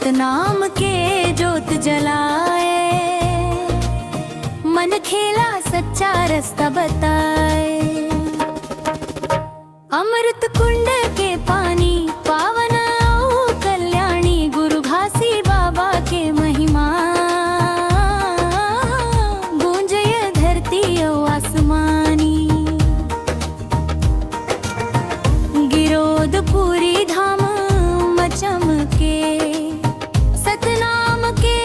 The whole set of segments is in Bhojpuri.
सतनाम के जोत जलाए, मन खेला सच्चा रास्ता बताए। अमृत कुंड के पानी पावन औ कल्याणी, गुरु घासी बाबा के महिमा गूंजय धरती औ आसमानी। गिरोधपुरी धाम चमके, सतनाम के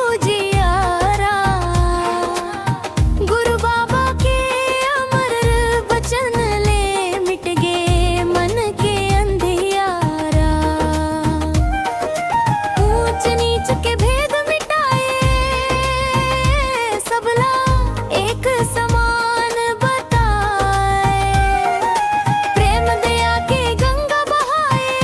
उजियारा, गुरु बाबा के अमर वचन ले मिट गए मन के अंधियारा। ऊंच नीच के भेद मिटाए, सबला एक समान बताए। प्रेम दया के गंगा बहाए,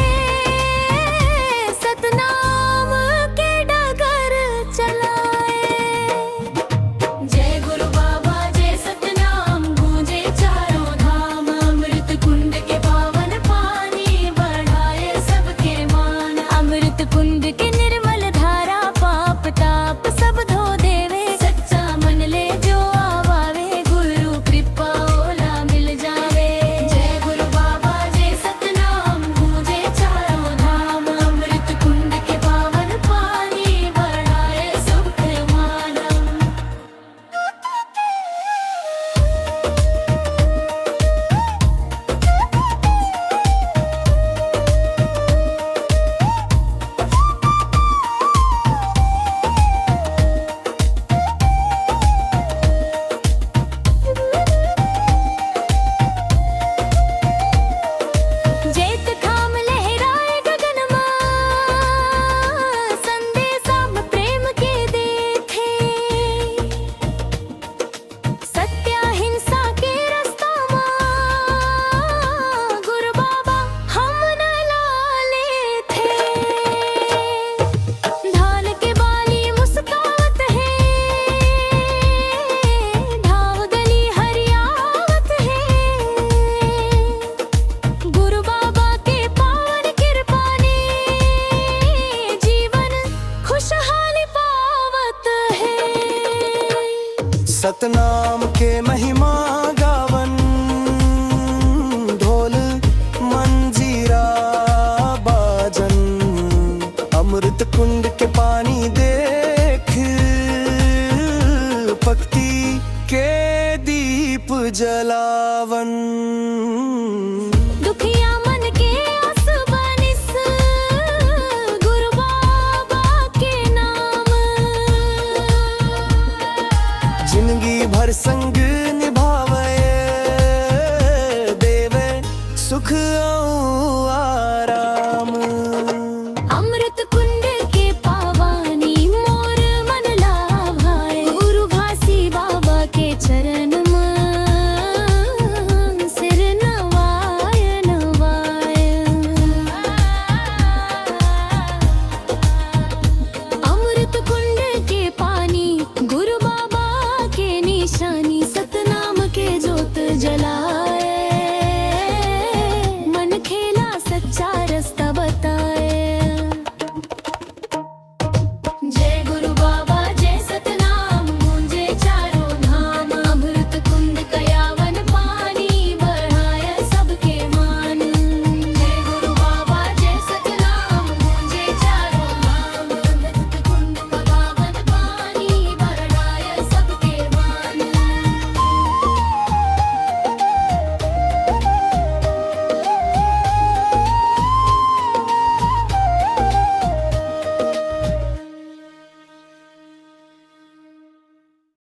सतनाम के डगर चलाए। जय गुरु बाबा जय सतनाम, गूंजे चारों धाम। अमृत कुंड के पावन पानी बढ़ाए सबके मान। अमृत कुंड के निर्मल धारा पाप ताप सब धो देवे। सच्चा मन ले जो आवावे, गुरु कृपा ओला मिल जावे। जय गुरु बाबा जय सतनाम, गूंजे चारों धाम। अमृत कुंड के पावन पानी बढ़ाए सुख मानम। जैत खाम लहराए गगन मां, संदेशा में प्रेम के देखे। सत्य अहिंसा के रास्ता मां, गुरु बाबा हम न लाले थे। ढाल के बाली मुस्कावत है, ढाव गली हरियावत है। गुरु बाबा के पावन कृपा ने जीवन खुशहाली पावत है। सतनाम के महिमा गावन, ढोल मंजीरा बाजन। अमृत कुंड के पानी देख, भक्ति के दीप जलावन। दुखिया मन के आस बनिस, गुरु बाबा के नाम। जिंदगी भर संग निभावे, देवे सुख